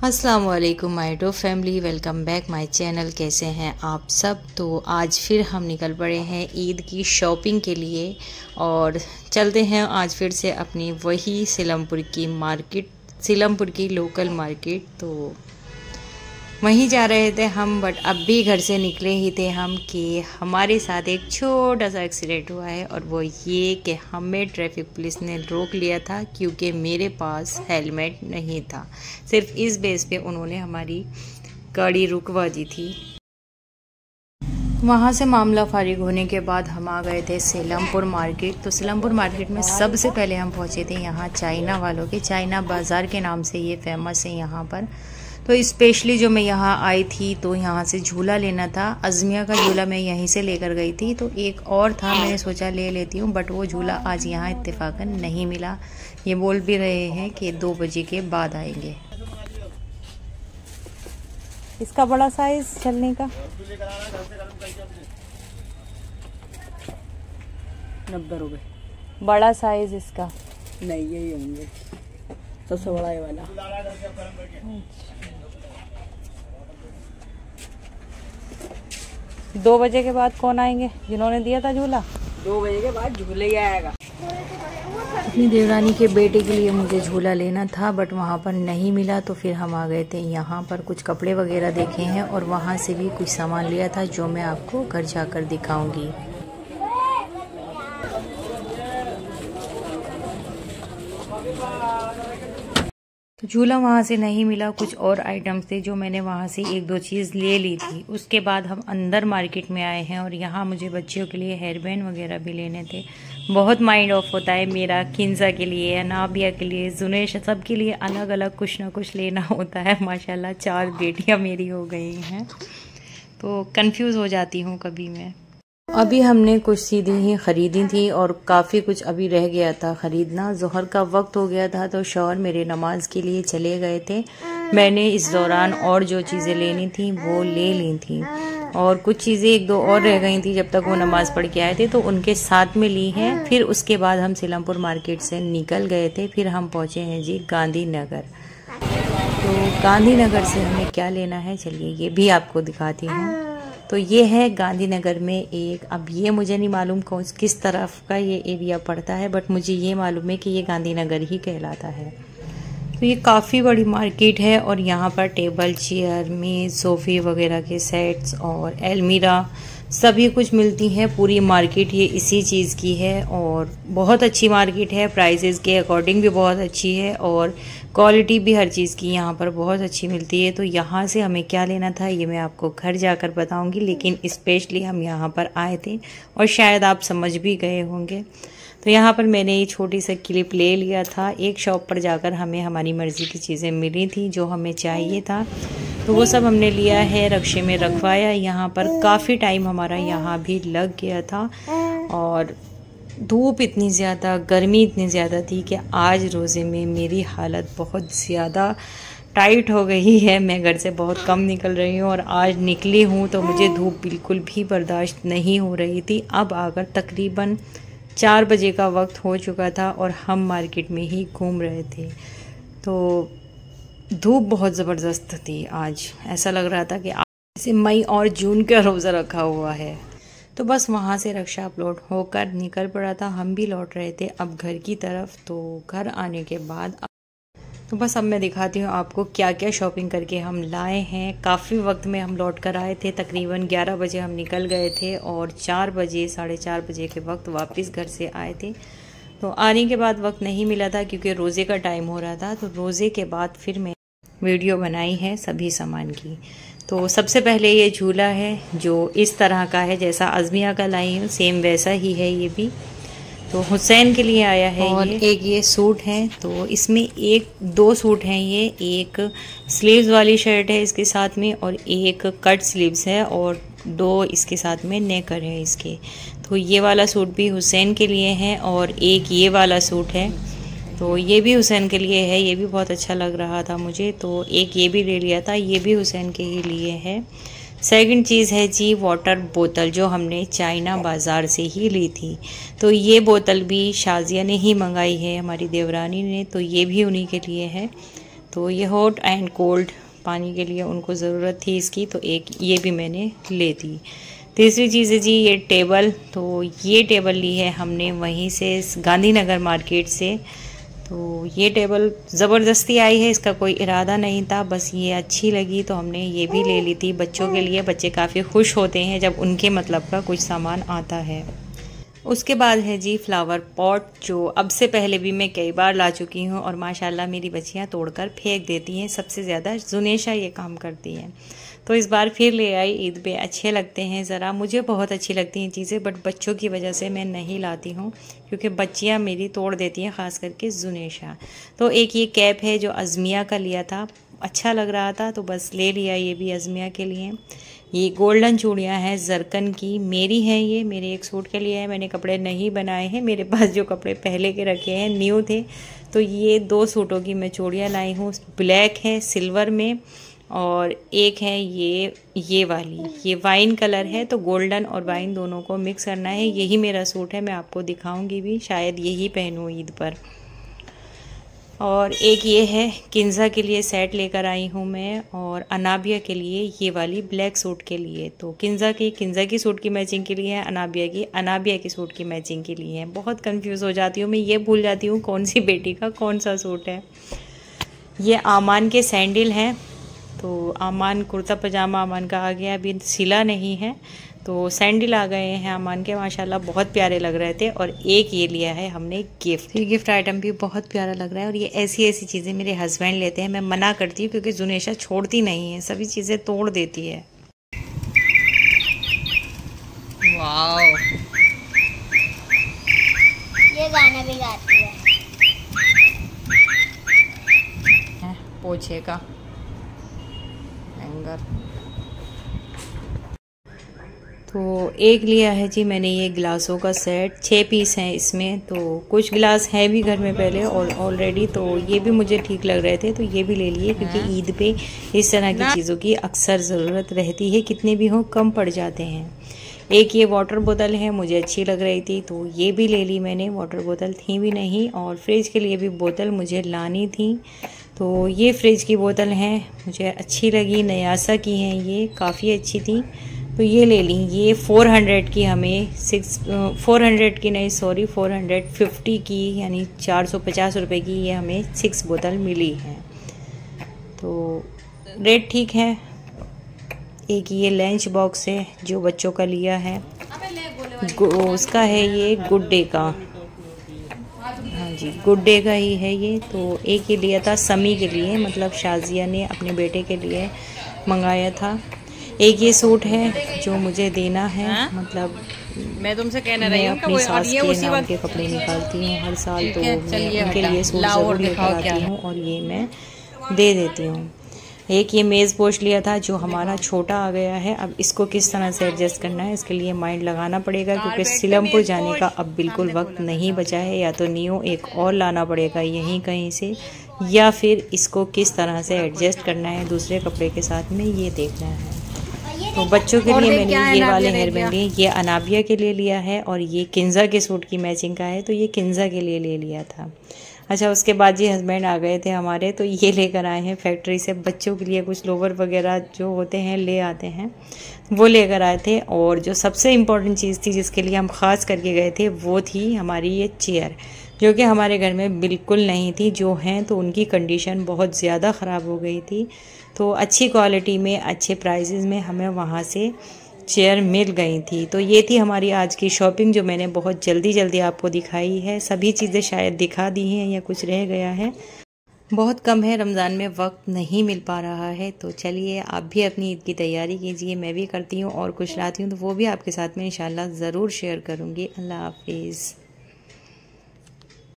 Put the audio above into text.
अस्सलाम वालेकुम my dear family, welcome back my channel. कैसे हैं आप सब। तो आज फिर हम निकल पड़े हैं ईद की शॉपिंग के लिए और चलते हैं आज फिर से अपनी वही सीलमपुर की मार्केट, सीलमपुर की लोकल मार्केट। तो वहीं जा रहे थे हम, बट अब भी घर से निकले ही थे हम कि हमारे साथ एक छोटा सा एक्सीडेंट हुआ है। और वो ये कि हमें ट्रैफिक पुलिस ने रोक लिया था क्योंकि मेरे पास हेलमेट नहीं था। सिर्फ इस बेस पे उन्होंने हमारी गाड़ी रुकवा दी थी। वहाँ से मामला फारिग होने के बाद हम आ गए थे सीलमपुर मार्केट। तो सीलमपुर मार्केट में सबसे पहले हम पहुँचे थे यहाँ चाइना वालों के, चाइना बाज़ार के नाम से ये फेमस है यहाँ पर। तो स्पेशली जो मैं यहाँ आई थी तो यहाँ से झूला लेना था। अज़मिया का झूला मैं यहीं से लेकर गई थी, तो एक और था, मैंने सोचा ले लेती हूँ, बट वो झूला आज यहाँ इत्तेफाकन नहीं मिला। ये बोल भी रहे हैं कि 2 बजे के बाद आएंगे। इसका बड़ा साइज चलने का 90 रुपये। बड़ा साइज इसका नहीं, यही होंगे सबसे बड़ा ये वाला। 2 बजे के बाद कौन आएंगे? जिन्होंने दिया था झूला 2 बजे के बाद झूले ही आएगा। अपनी देवरानी के बेटे के लिए मुझे झूला लेना था, बट वहाँ पर नहीं मिला। तो फिर हम आ गए थे यहाँ पर, कुछ कपड़े वगैरह देखे हैं और वहाँ से भी कुछ सामान लिया था जो मैं आपको घर जाकर दिखाऊंगी। तो झूला वहाँ से नहीं मिला, कुछ और आइटम्स थे जो मैंने वहाँ से 1-2 चीज़ ले ली थी। उसके बाद हम अंदर मार्केट में आए हैं और यहाँ मुझे बच्चियों के लिए हेयर बैंड वगैरह भी लेने थे। बहुत माइंड ऑफ होता है मेरा, किंजा के लिए, अनाबिया के लिए, जुनेश, सब के लिए अलग अलग कुछ ना कुछ लेना होता है। माशाल्लाह 4 बेटियाँ मेरी हो गई हैं, तो कंफ्यूज हो जाती हूँ कभी मैं। अभी हमने कुछ चीज़ें ही ख़रीदी थी और काफ़ी कुछ अभी रह गया था ख़रीदना। ज़ोहर का वक्त हो गया था तो शौहर मेरे नमाज के लिए चले गए थे। मैंने इस दौरान और जो चीज़ें लेनी थी वो ले ली थी और कुछ चीज़ें 1-2 और रह गई थी जब तक वो नमाज़ पढ़ के आए थे, तो उनके साथ में ली हैं। फिर उसके बाद हम सीलमपुर मार्केट से निकल गए थे। फिर हम पहुँचे हैं जी गांधीनगर। तो गांधीनगर से हमें क्या लेना है, चलिए ये भी आपको दिखाती हूँ। तो ये है गांधीनगर में एक, अब ये मुझे नहीं मालूम कौन किस तरफ का ये एरिया पड़ता है, बट मुझे ये मालूम है कि ये गांधीनगर ही कहलाता है। तो ये काफ़ी बड़ी मार्केट है और यहाँ पर टेबल, चेयर, मेज, सोफ़े वगैरह के सेट्स और अलमीरा सभी कुछ मिलती हैं। पूरी मार्केट ये इसी चीज़ की है और बहुत अच्छी मार्केट है। प्राइसेस के अकॉर्डिंग भी बहुत अच्छी है और क्वालिटी भी हर चीज़ की यहाँ पर बहुत अच्छी मिलती है। तो यहाँ से हमें क्या लेना था ये मैं आपको घर जाकर बताऊँगी, लेकिन स्पेशली हम यहाँ पर आए थे और शायद आप समझ भी गए होंगे। तो यहाँ पर मैंने ये छोटी सा क्लिप ले लिया था। एक शॉप पर जाकर हमें हमारी मर्ज़ी की चीज़ें मिली थी जो हमें चाहिए था, तो वो सब हमने लिया है, रक्शे में रखवाया। यहाँ पर काफ़ी टाइम हमारा यहाँ भी लग गया था और धूप इतनी ज़्यादा, गर्मी इतनी ज़्यादा थी कि आज रोज़े में मेरी हालत बहुत ज़्यादा टाइट हो गई है। मैं घर से बहुत कम निकल रही हूँ और आज निकली हूँ तो मुझे धूप बिल्कुल भी बर्दाश्त नहीं हो रही थी। अब आकर तकरीबन 4 बजे का वक्त हो चुका था और हम मार्केट में ही घूम रहे थे। तो धूप बहुत ज़बरदस्त थी। आज ऐसा लग रहा था कि जैसे मई और जून का रोज़ा रखा हुआ है। तो बस वहाँ से रक्षा अपलोड होकर निकल पड़ा था, हम भी लौट रहे थे अब घर की तरफ। तो घर आने के बाद तो बस अब मैं दिखाती हूँ आपको क्या क्या शॉपिंग करके हम लाए हैं। काफ़ी वक्त में हम लौट कर आए थे, तकरीबन 11 बजे हम निकल गए थे और 4 बजे, 4:30 बजे के वक्त वापस घर से आए थे। तो आने के बाद वक्त नहीं मिला था क्योंकि रोज़े का टाइम हो रहा था। तो रोज़े के बाद फिर मैं वीडियो बनाई है सभी सामान की। तो सबसे पहले ये झूला है जो इस तरह का है, जैसा अज़मिया का लाई हूँ सेम वैसा ही है ये भी। तो हुसैन के लिए आया है और एक ये सूट है। तो इसमें 2 सूट हैं, ये एक स्लीव्स वाली शर्ट है इसके साथ में और एक कट स्लीव्स है और 2 इसके साथ में नेकर है इसके। तो ये वाला सूट भी हुसैन के लिए है और एक ये वाला सूट है, तो ये भी हुसैन के लिए है। ये भी बहुत अच्छा लग रहा था मुझे, तो एक ये भी ले लिया था, ये भी हुसैन के ही लिए है। सेकंड चीज़ है जी वाटर बोतल, जो हमने चाइना बाज़ार से ही ली थी। तो ये बोतल भी शाजिया ने ही मंगाई है, हमारी देवरानी ने, तो ये भी उन्हीं के लिए है। तो ये हॉट एंड कोल्ड पानी के लिए उनको ज़रूरत थी इसकी, तो एक ये भी मैंने ले दी। तीसरी चीज़ है जी ये टेबल। तो ये टेबल ली है हमने वहीं से गांधीनगर मार्केट से। तो ये टेबल ज़बरदस्ती आई है, इसका कोई इरादा नहीं था, बस ये अच्छी लगी तो हमने ये भी ले ली थी बच्चों के लिए। बच्चे काफ़ी खुश होते हैं जब उनके मतलब का कुछ सामान आता है। उसके बाद है जी फ्लावर पॉट, जो अब से पहले भी मैं कई बार ला चुकी हूँ और माशाल्लाह मेरी बच्चियाँ तोड़कर फेंक देती हैं। सबसे ज़्यादा जुनेशा ये काम करती है, तो इस बार फिर ले आई। ईद पे अच्छे लगते हैं ज़रा, मुझे बहुत अच्छी लगती हैं चीज़ें, बट बच्चों की वजह से मैं नहीं लाती हूँ क्योंकि बच्चियाँ मेरी तोड़ देती हैं, ख़ास करके जुनेशा। तो एक ये कैप है जो अज़मिया का लिया था, अच्छा लग रहा था तो बस ले लिया, ये भी अज़मिया के लिए। ये गोल्डन चूड़ियाँ हैं जरकन की, मेरी हैं, ये मेरे एक सूट के लिए है, मैंने कपड़े नहीं बनाए हैं, मेरे पास जो कपड़े पहले के रखे हैं न्यू थे। तो ये 2 सूटों की मैं चूड़ियाँ लाई हूँ, ब्लैक है सिल्वर में, और एक है ये वाली, ये वाइन कलर है। तो गोल्डन और वाइन दोनों को मिक्स करना है। यही मेरा सूट है, मैं आपको दिखाऊंगी भी, शायद यही पहनूँ ईद पर। और एक ये है किंजा के लिए सेट लेकर आई हूँ मैं, और अनाबिया के लिए ये वाली ब्लैक सूट के लिए। तो किंजा की सूट की मैचिंग के लिए है, अनाबिया की सूट की मैचिंग के लिए है। बहुत कंफ्यूज हो जाती हूँ मैं, ये भूल जाती हूँ कौन सी बेटी का कौन सा सूट है। ये आमान के सैंडल हैं, तो आमान कुर्ता पजामा आमान का आ गया, अभी सिला नहीं है, तो सैंडल आ गए हैं आमान के, माशाल्लाह बहुत प्यारे लग रहे थे। और एक ये लिया है हमने गिफ्ट, ये गिफ्ट आइटम भी बहुत प्यारा लग रहा है। और ये ऐसी चीज़ें मेरे हस्बैंड लेते हैं, मैं मना करती हूँ क्योंकि जुनेशा छोड़ती नहीं है, सभी चीज़ें तोड़ देती है। वाओ, ये गाना भी गाती है, पोछे का हैंगर। तो एक लिया है जी मैंने ये गिलासों का सेट, 6 पीस हैं इसमें। तो कुछ गिलास हैं भी घर में पहले और ऑलरेडी, तो ये भी मुझे ठीक लग रहे थे तो ये भी ले लिए, क्योंकि ईद पे इस तरह की चीज़ों की अक्सर ज़रूरत रहती है, कितने भी हों कम पड़ जाते हैं। एक ये वाटर बोतल है, मुझे अच्छी लग रही थी तो ये भी ले ली मैंने, वाटर बोतल थी भी नहीं। और फ्रिज के लिए भी बोतल मुझे लानी थी, तो ये फ्रिज की बोतल है, मुझे अच्छी लगी, नयासा की हैं ये, काफ़ी अच्छी थी तो ये ले ली। ये 400 की हमें 400 की नहीं सॉरी 450 की, यानी 450 रुपये की ये हमें 6 बोतल मिली है, तो रेट ठीक है। एक ये लंच बॉक्स है जो बच्चों का लिया है, उसका है ये गुड डे का, हाँ जी गुड डे का ही है ये। तो एक ये लिया था समी के लिए, मतलब शाजिया ने अपने बेटे के लिए मंगाया था। एक ये सूट है जो मुझे देना है, मतलब मैं तुमसे कहना रही हूँ अपनी सास के नाम के कपड़े निकालती हूँ हर साल, तो मैं उनके लिए सूट ज़रूर लेकर आती हूँ और ये मैं दे देती हूँ। एक ये मेज़ पोश लिया था जो हमारा छोटा आ गया है, अब इसको किस तरह से एडजस्ट करना है इसके लिए माइंड लगाना पड़ेगा, क्योंकि सीलमपुर जाने का अब बिल्कुल वक्त नहीं बचा है। या तो न्यू एक और लाना पड़ेगा यहीं कहीं से, या फिर इसको किस तरह से एडजस्ट करना है दूसरे कपड़े के साथ में, ये देखना है। तो बच्चों के लिए मैंने ये वाले हेयर बैंड लिए, ये अनाबिया के लिए लिया है, और ये किंजा के सूट की मैचिंग का है तो ये किंजा के लिए ले लिया था। अच्छा, उसके बाद ये हस्बैंड आ गए थे हमारे, तो ये लेकर आए हैं फैक्ट्री से बच्चों के लिए कुछ लोवर वगैरह जो होते हैं ले आते हैं, वो लेकर आए थे। और जो सबसे इम्पोर्टेंट चीज़ थी जिसके लिए हम ख़ास करके गए थे वो थी हमारी ये चेयर, जो कि हमारे घर में बिल्कुल नहीं थी, जो हैं तो उनकी कंडीशन बहुत ज़्यादा ख़राब हो गई थी। तो अच्छी क्वालिटी में अच्छे प्राइसेस में हमें वहाँ से चेयर मिल गई थी। तो ये थी हमारी आज की शॉपिंग जो मैंने बहुत जल्दी आपको दिखाई है। सभी चीज़ें शायद दिखा दी हैं या कुछ रह गया है, बहुत कम है, रमज़ान में वक्त नहीं मिल पा रहा है। तो चलिए आप भी अपनी ईद की तैयारी कीजिए, मैं भी करती हूँ और कुछ लाती हूँ तो वो भी आपके साथ में इंशाल्लाह ज़रूर शेयर करूँगी। अल्लाह हाफिज़।